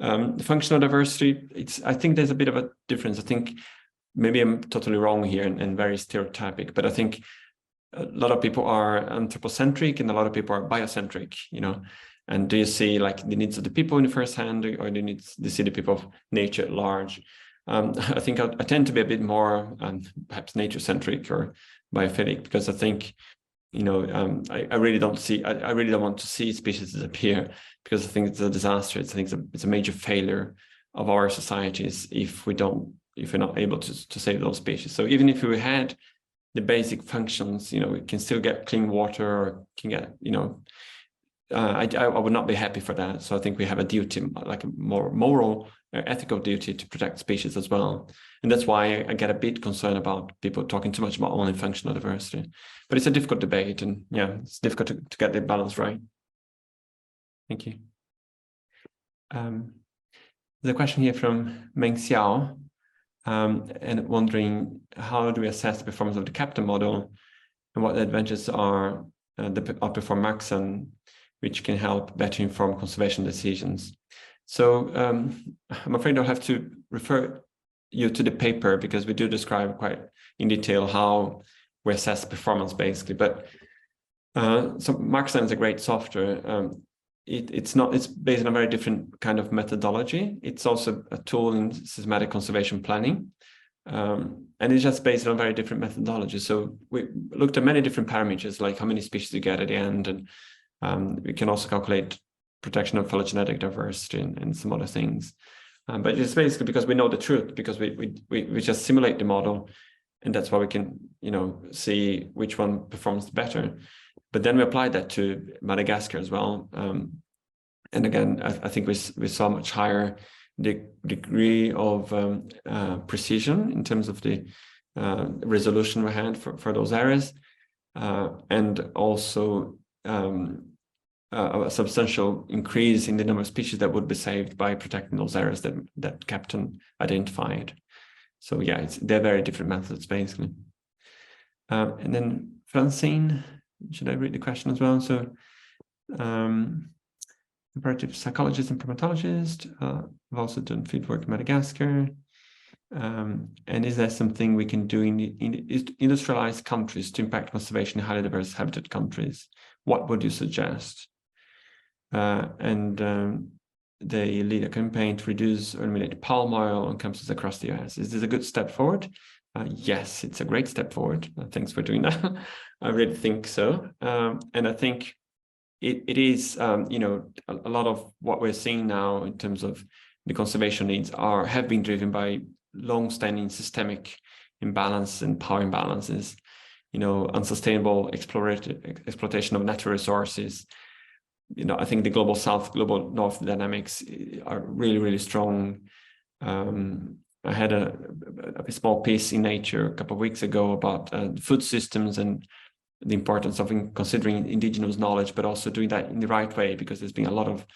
Functional diversity, I think there's a bit of a difference. I think maybe I'm totally wrong here and very stereotypic, but I think a lot of people are anthropocentric and a lot of people are biocentric, And do you see like the needs of the people in the first hand, or do you see the people of nature at large? I think I tend to be a bit more perhaps nature-centric or biophilic, because I think, I really don't want to see species disappear, because I think it's a disaster. I think it's a major failure of our societies if we're not able to save those species. So even if we had the basic functions, we can still get clean water, or can get, I would not be happy for that. So I think we have a duty, like a more moral, ethical duty to protect species as well. And that's why I get a bit concerned about people talking too much about only functional diversity. But it's a difficult debate, and yeah, it's difficult to get the balance right. Thank you. There's a question here from Meng Xiao, and wondering, how do we assess the performance of the captain model, and what the advantages are outperform Maxon, which can help better inform conservation decisions. So I'm afraid I'll have to refer you to the paper, because we do describe quite in detail how we assess performance, basically. But so Maxon is a great software. It's based on a very different kind of methodology. It's also a tool in systematic conservation planning. And it's just based on a very different methodology. So we looked at many different parameters, like how many species you get at the end, and we can also calculate protection of phylogenetic diversity and some other things. But it's basically because we know the truth, because we just simulate the model, and that's why we can see which one performs better. But then we applied that to Madagascar as well. And again, I think we saw much higher degree of precision in terms of the resolution we had for those areas, and also a substantial increase in the number of species that would be saved by protecting those areas that Captain identified. So yeah, they're very different methods, basically. And then Francine, should I read the question as well? So comparative psychologist and primatologist, I've also done fieldwork in Madagascar. And is there something we can do in industrialized countries to impact conservation in highly diverse habitat countries? What would you suggest? They lead a campaign to reduce or eliminate palm oil on campuses across the US. Is this a good step forward? Yes, it's a great step forward. Thanks for doing that. I really think so. And I think it is, a lot of what we're seeing now in terms of the conservation needs have been driven by long-standing systemic imbalance and power imbalances, unsustainable exploitation of natural resources. I think the global south, global north dynamics are really, really strong. I had a small piece in Nature a couple of weeks ago about food systems and the importance of considering indigenous knowledge, but also doing that in the right way, because there's been a lot of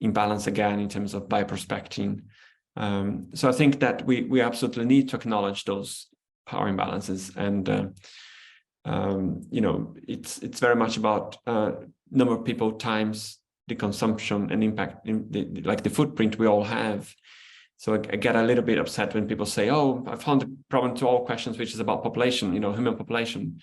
imbalance again in terms of bioprospecting. So I think that we absolutely need to acknowledge those power imbalances, and it's very much about number of people times the consumption and impact in the footprint we all have. So I get a little bit upset when people say, "Oh, I found the problem to all questions, which is about population, human population."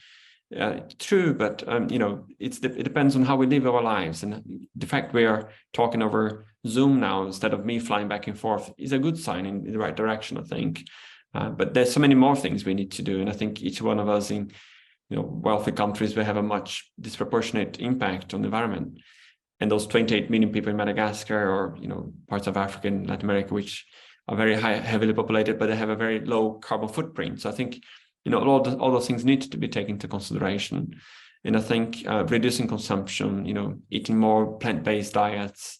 True, but it depends on how we live our lives, and the fact we are talking over Zoom now instead of me flying back and forth is a good sign in the right direction, I think. But there's so many more things we need to do, and I think each one of us in wealthy countries will have a much disproportionate impact on the environment. And those 28 million people in Madagascar, or parts of Africa and Latin America, which are very heavily populated, but they have a very low carbon footprint. So I think all those things need to be taken into consideration. And I think reducing consumption, eating more plant-based diets,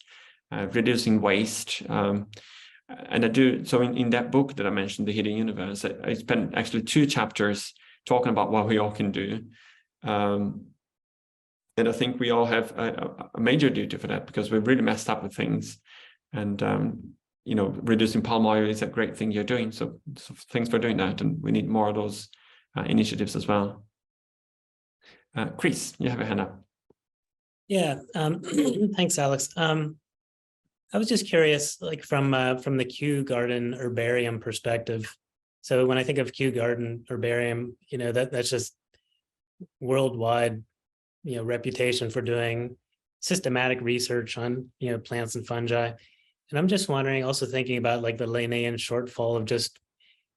reducing waste. And I do so in that book that I mentioned, The Hidden Universe. I spent actually 2 chapters talking about what we all can do. And I think we all have a major duty for that, because we've really messed up with things. And reducing palm oil is a great thing you're doing. So thanks for doing that. And we need more of those initiatives as well. Chris, you have a hand up. Yeah, thanks, Alex. I was just curious, like from the Kew Garden herbarium perspective. So when I think of Kew Garden herbarium, that's just worldwide, reputation for doing systematic research on plants and fungi. And I'm just wondering, also thinking about like the Linnaean shortfall of just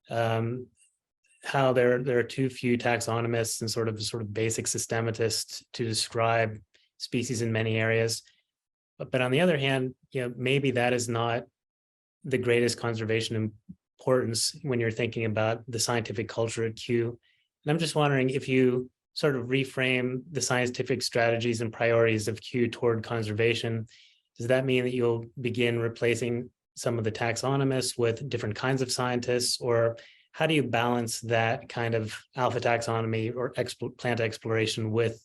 how there are too few taxonomists and sort of basic systematists to describe species in many areas. But on the other hand, maybe that is not the greatest conservation importance when you're thinking about the scientific culture at Kew. And I'm just wondering if you sort of reframe the scientific strategies and priorities of Kew toward conservation, does that mean that you'll begin replacing some of the taxonomists with different kinds of scientists? Or how do you balance that kind of alpha taxonomy or plant exploration with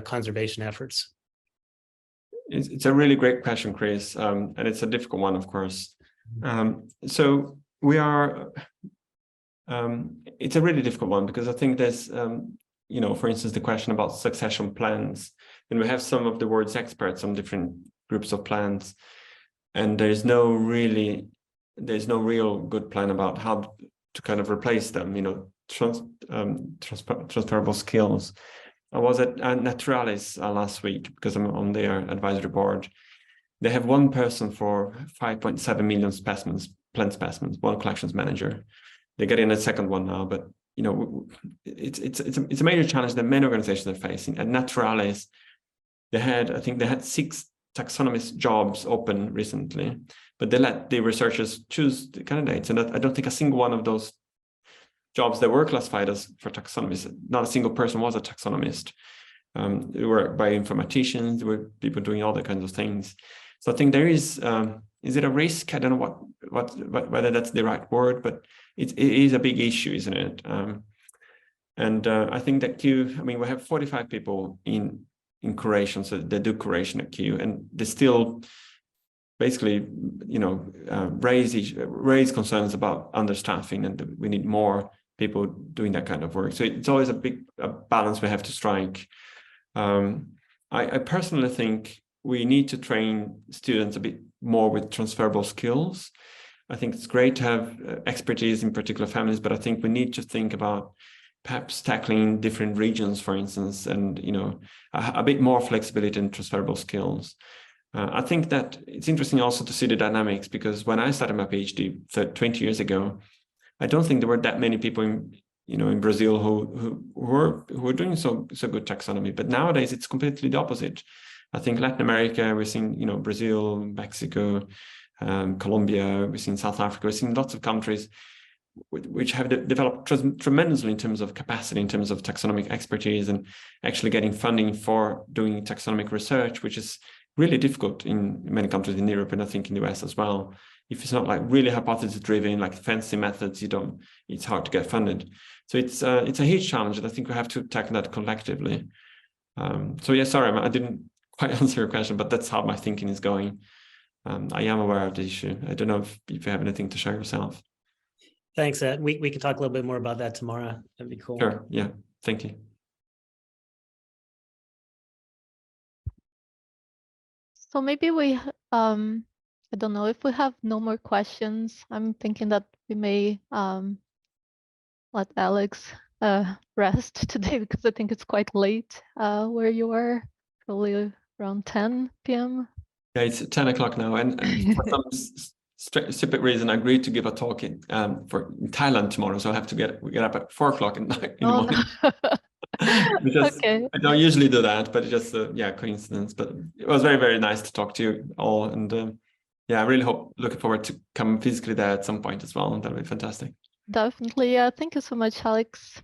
conservation efforts? It's a really great question, Chris, and it's a difficult one, of course. So we are, it's a really difficult one, because I think there's, for instance, the question about succession plans, and we have some of the world's experts on different groups of plants, and there's no real good plan about how to kind of replace them, transferable skills. I was at Naturalis last week, because I'm on their advisory board. They have one person for 5.7 million specimens, plant specimens, one collections manager. They're getting a second one now, but it's a major challenge that many organizations are facing. At Naturalis, I think they had 6 taxonomist jobs open recently, but they let the researchers choose the candidates, and I don't think a single one of those jobs that were classified as for taxonomists, not a single person was a taxonomist. They were bioinformaticians, there were people doing all the kinds of things. So I think there is it a risk? I don't know whether that's the right word, but it is a big issue, isn't it? And I think that Kew, we have 45 people in curation, so they do curation at Kew, and they still basically, raise concerns about understaffing, and we need more people doing that kind of work. So it's always a balance we have to strike. I personally think we need to train students a bit more with transferable skills. I think it's great to have expertise in particular families, but I think we need to think about perhaps tackling different regions, for instance, and a bit more flexibility in transferable skills. I think that it's interesting also to see the dynamics, because when I started my PhD 20 years ago, I don't think there were that many people in Brazil who were doing so good taxonomy. But nowadays it's completely the opposite. I think Latin America, we've seen Brazil, Mexico, Colombia, we've seen South Africa, we've seen lots of countries which have developed tremendously in terms of capacity, in terms of taxonomic expertise, and actually getting funding for doing taxonomic research, which is really difficult in many countries in Europe, and I think in the US as well. If it's not like really hypothesis driven, like fancy methods, it's hard to get funded. So it's a huge challenge, and I think we have to tackle that collectively. So yeah, sorry, I didn't quite answer your question, but that's how my thinking is going. I am aware of the issue. I don't know if you have anything to share yourself. Thanks, Ed. We can talk a little bit more about that tomorrow. That'd be cool. Sure, yeah, thank you. So maybe we I don't know if we have no more questions. I'm thinking that we may let Alex rest today because I think it's quite late where you are, probably around 10 p.m. Yeah, it's 10 o'clock now, and for some stupid reason, I agreed to give a talk in Thailand tomorrow, so I have to get up at 4 o'clock in the morning. Because Okay. I don't usually do that, but it's just yeah, coincidence. But it was very, very nice to talk to you all, and yeah, I really looking forward to come physically there at some point as well. That'll be fantastic. Definitely. Yeah. Thank you so much, Alex.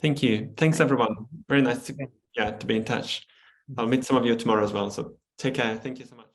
Thank you. Thanks everyone. Very nice to be in touch. I'll meet some of you tomorrow as well. So take care. Thank you so much.